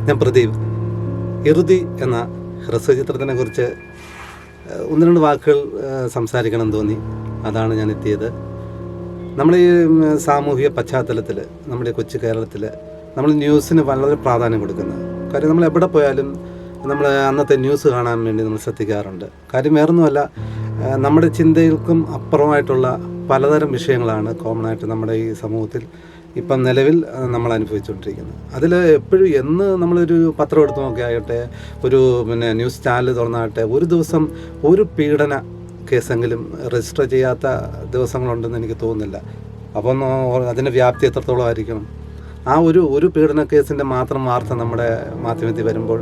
ഞാൻ പ്രദീപ്. ഇറുതി എന്ന ഹ്രസ്വചിത്രത്തിനെ കുറിച്ച് ഒന്ന് രണ്ട് വാക്കുകൾ സംസാരിക്കണം തോന്നി. അതാണ് ഞാൻ എത്തിയത്. നമ്മൾ ഈ സാമൂഹിക പശ്ചാത്തലത്തിൽ, നമ്മുടെ കൊച്ചു കേരളത്തിൽ നമ്മൾ ന്യൂസിന് വളരെ പ്രാധാന്യം കൊടുക്കുന്നത്. കാര്യം നമ്മൾ എവിടെ പോയാലും നമ്മൾ അന്നത്തെ ന്യൂസ് കാണാൻ വേണ്ടി നമ്മൾ ശ്രദ്ധിക്കാറുണ്ട്. കാര്യം വേറൊന്നുമല്ല, നമ്മുടെ ചിന്തകൾക്കും അപ്പുറമായിട്ടുള്ള പലതരം വിഷയങ്ങളാണ് കോമണായിട്ട് നമ്മുടെ ഈ സമൂഹത്തിൽ ഇപ്പം നിലവിൽ നമ്മൾ അനുഭവിച്ചുകൊണ്ടിരിക്കുന്നത്. അതിൽ എപ്പോഴും എന്ന് നമ്മളൊരു പത്രം എടുത്ത് നോക്കിയാകട്ടെ, ഒരു ന്യൂസ് ചാനൽ തുറന്നാകട്ടെ, ഒരു ദിവസം ഒരു പീഡന കേസെങ്കിലും രജിസ്റ്റർ ചെയ്യാത്ത ദിവസങ്ങളുണ്ടെന്ന് എനിക്ക് തോന്നുന്നില്ല. അപ്പം അതിൻ്റെ വ്യാപ്തി എത്രത്തോളം ആയിരിക്കണം? ആ ഒരു പീഡന കേസിൻ്റെ മാത്രം വാർത്ത നമ്മുടെ മാധ്യമത്തിൽ വരുമ്പോൾ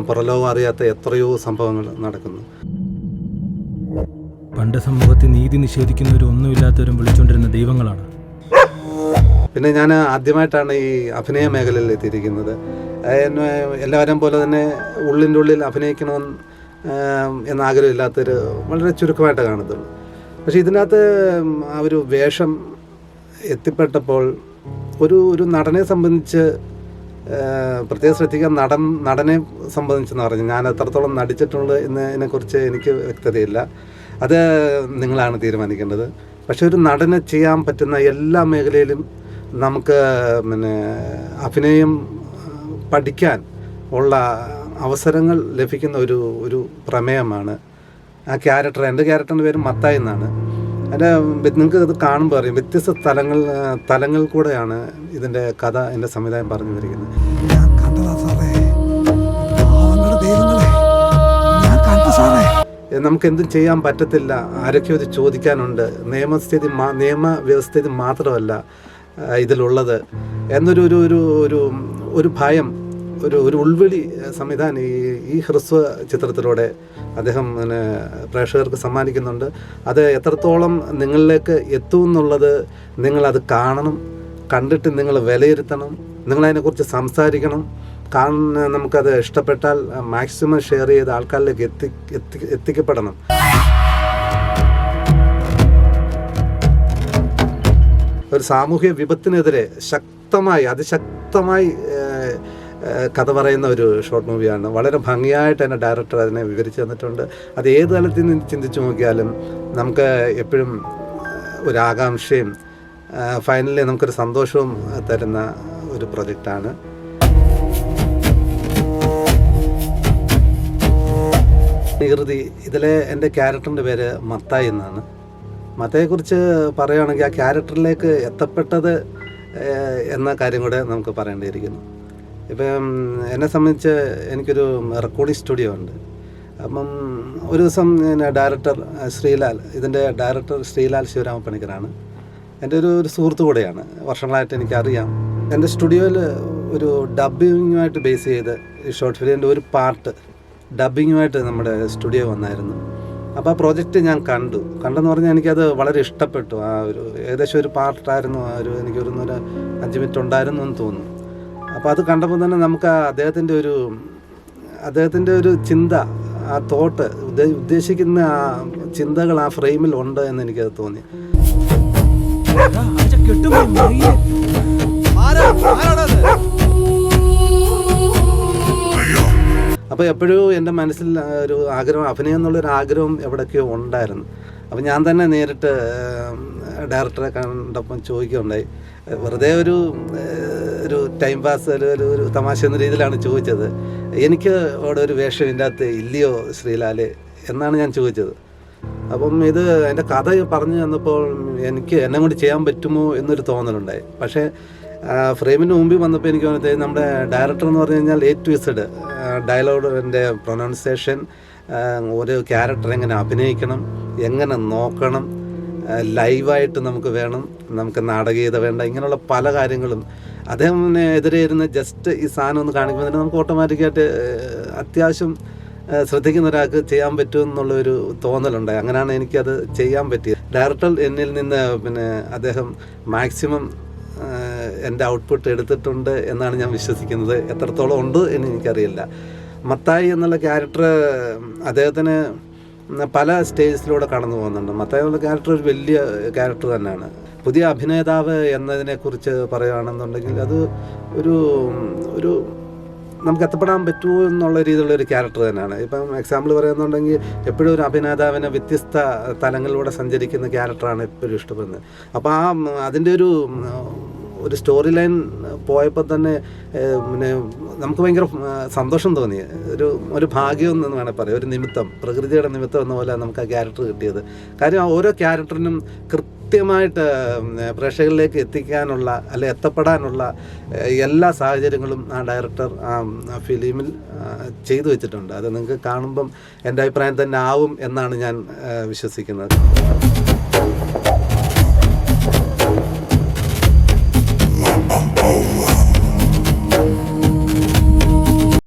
പുറലോകം അറിയാത്ത എത്രയോ സംഭവങ്ങൾ നടക്കുന്നു. പണ്ട് സമൂഹത്തിൽ നീതി നിഷേധിക്കുന്നവരൊന്നുമില്ലാത്തവരും വിളിച്ചുകൊണ്ടിരുന്ന ദൈവങ്ങളാണ്. പിന്നെ ഞാൻ ആദ്യമായിട്ടാണ് ഈ അഭിനയ മേഖലയിൽ എത്തിയിരിക്കുന്നത്. എല്ലാവരും പോലെ തന്നെ ഉള്ളിൻ്റെ ഉള്ളിൽ അഭിനയിക്കണമെന്ന് എന്നാഗ്രഹമില്ലാത്തൊരു വളരെ ചുരുക്കമായിട്ട് കാണത്തുള്ളൂ. പക്ഷേ ഇതിനകത്ത് ആ ഒരു വേഷം എത്തിപ്പെട്ടപ്പോൾ ഒരു നടനെ സംബന്ധിച്ച് പ്രത്യേകം ശ്രദ്ധിക്കാൻ, നടനെ സംബന്ധിച്ചെന്ന് പറഞ്ഞു ഞാൻ എത്രത്തോളം നടിച്ചിട്ടുണ്ട് എന്നതിനെക്കുറിച്ച് എനിക്ക് വ്യക്തതയില്ല. അത് നിങ്ങളാണ് തീരുമാനിക്കേണ്ടത്. പക്ഷെ ഒരു നടനെ ചെയ്യാൻ പറ്റുന്ന എല്ലാ മേഖലയിലും നമുക്ക് അഭിനയം പഠിക്കാൻ ഉള്ള അവസരങ്ങൾ ലഭിക്കുന്ന ഒരു പ്രമേയമാണ് ആ ക്യാരക്ടർ. എൻ്റെ ക്യാരക്ടറിൻ്റെ പേര് മത്തായി എന്നാണ്. അതിൻ്റെ നിങ്ങൾക്ക് അത് കാണുമ്പോൾ അറിയാം, വ്യത്യസ്ത തലങ്ങൾ കൂടെയാണ് ഇതിൻ്റെ കഥ എൻ്റെ സംവിധാനം പറഞ്ഞു വരിക്കുന്നത്. നമുക്ക് എന്തും ചെയ്യാൻ പറ്റത്തില്ല, ആരൊക്കെ ഇത് ചോദിക്കാനുണ്ട്, നിയമവ്യവസ്ഥിതി മാത്രമല്ല ഇതിലുള്ളത് എന്നൊരു ഒരു ഭയം, ഒരു ഉൾവിളി സംവിധാനം ഈ ഹ്രസ്വ ചിത്രത്തിലൂടെ അദ്ദേഹം പ്രേക്ഷകർക്ക് സമ്മാനിക്കുന്നുണ്ട്. അത് എത്രത്തോളം നിങ്ങളിലേക്ക് എത്തുമെന്നുള്ളത് നിങ്ങളത് കാണണം, കണ്ടിട്ട് നിങ്ങൾ വിലയിരുത്തണം, നിങ്ങളതിനെക്കുറിച്ച് സംസാരിക്കണം. നമുക്കത് ഇഷ്ടപ്പെട്ടാൽ മാക്സിമം ഷെയർ ചെയ്ത് ആൾക്കാരിലേക്ക് എത്തിക്കപ്പെടണം. ഒരു സാമൂഹ്യ വിപത്തിനെതിരെ അതിശക്തമായി കഥ പറയുന്ന ഒരു ഷോർട്ട് മൂവിയാണ്. വളരെ ഭംഗിയായിട്ട് തന്നെ ഡയറക്ടർ അതിനെ വിവരിച്ചു തന്നിട്ടുണ്ട്. അത് ഏത് തലത്തിൽ നിന്ന് ചിന്തിച്ചു നോക്കിയാലും നമുക്ക് എപ്പോഴും ഒരു ആകാംക്ഷയും ഫൈനലി നമുക്കൊരു സന്തോഷവും തരുന്ന ഒരു പ്രൊജക്റ്റാണ്. ഇറുതി, ഇതിലെ എൻ്റെ ക്യാരക്ടറിൻ്റെ പേര് മത്തായി എന്നാണ്. മത്തായിയെക്കുറിച്ച് പറയുകയാണെങ്കിൽ ആ ക്യാരക്ടറിലേക്ക് എത്തപ്പെട്ടത് എന്ന കാര്യം കൂടെ നമുക്ക് പറയേണ്ടിയിരിക്കുന്നു. ഇപ്പം എന്നെ സംബന്ധിച്ച് എനിക്കൊരു റെക്കോർഡിംഗ് സ്റ്റുഡിയോ ഉണ്ട്. അപ്പം ഒരു ദിവസം ഡയറക്ടർ ശ്രീലാൽ, ഇതിൻ്റെ ഡയറക്ടർ ശ്രീലാൽ ശിവരാമപ്പണിക്കരാണ്. എൻ്റെ ഒരു സുഹൃത്തു കൂടെയാണ്, വർഷങ്ങളായിട്ട് എനിക്കറിയാം. എൻ്റെ സ്റ്റുഡിയോയിൽ ഒരു ഡബ്ബിങ്ങുമായിട്ട് ബേസ് ചെയ്ത് ഈ ഷോർട്ട് ഫിലിമിൻ്റെ ഒരു പാർട്ട് ഡബ്ബിങ്ങുമായിട്ട് നമ്മുടെ സ്റ്റുഡിയോ വന്നായിരുന്നു. അപ്പോൾ ആ പ്രോജക്റ്റ് ഞാൻ കണ്ടെന്ന് പറഞ്ഞാൽ എനിക്കത് വളരെ ഇഷ്ടപ്പെട്ടു. ആ ഏകദേശം ഒരു പാർട്ടായിരുന്നു, എനിക്കൊരു 5 മിനിറ്റ് ഉണ്ടായിരുന്നു എന്ന് തോന്നുന്നു. അപ്പോൾ അത് കണ്ടപ്പോൾ തന്നെ നമുക്ക് അദ്ദേഹത്തിൻ്റെ ഒരു ചിന്ത, ആ തോട്ട്, ഉദ്ദേശിക്കുന്ന ആ ചിന്തകൾ ആ ഫ്രെയിമിൽ ഉണ്ട് എന്ന് എനിക്കത് തോന്നി. അപ്പോൾ എപ്പോഴും എൻ്റെ മനസ്സിൽ ഒരു ആഗ്രഹം, അഭിനയം എന്നുള്ളൊരു ആഗ്രഹം എവിടേക്കോ ഉണ്ടായിരുന്നു. അപ്പോൾ ഞാൻ തന്നെ നേരിട്ട് ഡയറക്ടറെ കണ്ടപ്പം ചോദിക്കുകയുണ്ടായി. വെറുതെ ഒരു ടൈം പാസ്, ഒരു തമാശ എന്ന രീതിയിലാണ് ചോദിച്ചത്. എനിക്ക് അവിടെ ഒരു വേഷം ഇതിൻ്റെ അകത്ത് ഇല്ലയോ ശ്രീലാൽ എന്നാണ് ഞാൻ ചോദിച്ചത്. അപ്പം ഇത് എൻ്റെ കഥ പറഞ്ഞു തന്നപ്പോൾ എന്നെ കൊണ്ട് ചെയ്യാൻ പറ്റുമോ എന്നൊരു തോന്നലുണ്ടായി. പക്ഷേ ഫ്രെയിമിന് മുമ്പിൽ വന്നപ്പോൾ എനിക്ക് തോന്നുന്നത് നമ്മുടെ ഡയറക്ടർ എന്ന് പറഞ്ഞു കഴിഞ്ഞാൽ A to Z ഡയലോഗിൻ്റെ പ്രൊനൗൺസിയേഷൻ, ഒരു ക്യാരക്ടർ എങ്ങനെ അഭിനയിക്കണം, എങ്ങനെ നോക്കണം, ലൈവായിട്ട് നമുക്ക് വേണം, നമുക്ക് നാടകീയത വേണ്ട, ഇങ്ങനെയുള്ള പല കാര്യങ്ങളും അദ്ദേഹം എതിരെ ഇരുന്ന് ജസ്റ്റ് ഈ സാധനം ഒന്ന് കാണിക്കുമ്പോൾ തന്നെ നമുക്ക് ഓട്ടോമാറ്റിക്കായിട്ട് അത്യാവശ്യം ശ്രദ്ധിക്കുന്ന ഒരാൾക്ക് ചെയ്യാൻ പറ്റുമെന്നുള്ളൊരു തോന്നലുണ്ടായി. അങ്ങനെയാണ് എനിക്കത് ചെയ്യാൻ പറ്റിയത്. ഡയറക്ടർ എന്നിൽ നിന്ന് അദ്ദേഹം മാക്സിമം എൻ്റെ ഔട്ട്പുട്ട് എടുത്തിട്ടുണ്ട് എന്നാണ് ഞാൻ വിശ്വസിക്കുന്നത്. എത്രത്തോളം ഉണ്ട് എന്ന് എനിക്കറിയില്ല. മത്തായി എന്നുള്ള ക്യാരക്ടർ അദ്ദേഹത്തിന് പല സ്റ്റേജസിലൂടെ കടന്നു പോകുന്നുണ്ട്. മത്തായി എന്നുള്ള ക്യാരക്ടർ ഒരു വലിയ ക്യാരക്ടർ തന്നെയാണ്. പുതിയ അഭിനേതാവ് എന്നതിനെക്കുറിച്ച് പറയുകയാണെന്നുണ്ടെങ്കിൽ അത് ഒരു നമുക്ക് എത്തപ്പെടാൻ പറ്റുമോ എന്നുള്ള രീതിയിലുള്ള ഒരു ക്യാരക്ടർ തന്നെയാണ്. ഇപ്പം എക്സാമ്പിൾ പറയുന്നുണ്ടെങ്കിൽ എപ്പോഴും ഒരു അഭിനേതാവിനെ വ്യത്യസ്ത തലങ്ങളിലൂടെ സഞ്ചരിക്കുന്ന ക്യാരക്ടറാണ് എപ്പോഴും ഇഷ്ടപ്പെടുന്നത്. അപ്പോൾ അതിൻ്റെ ഒരു സ്റ്റോറി ലൈൻ പോയപ്പോൾ തന്നെ പിന്നെ നമുക്ക് ഭയങ്കര സന്തോഷം തോന്നി. ഒരു ഭാഗ്യം എന്ന് വേണമെങ്കിൽ പറയാം, ഒരു നിമിത്തം, പ്രകൃതിയുടെ നിമിത്തം എന്ന പോലെ നമുക്ക് ആ ക്യാരക്ടർ കിട്ടിയത്. കാര്യം ഓരോ ക്യാരക്ടറിനും കൃത്യമായിട്ട് പ്രേക്ഷകരിലേക്ക് എത്തിക്കാനുള്ള അല്ലെ എത്തപ്പെടാനുള്ള എല്ലാ സാഹചര്യങ്ങളും ആ ഡയറക്ടർ ആ ഫിലിമിൽ ചെയ്തു വെച്ചിട്ടുണ്ട്. അത് നിങ്ങൾക്ക് കാണുമ്പം എൻ്റെ അഭിപ്രായം തന്നെ ആവും എന്നാണ് ഞാൻ വിശ്വസിക്കുന്നത്.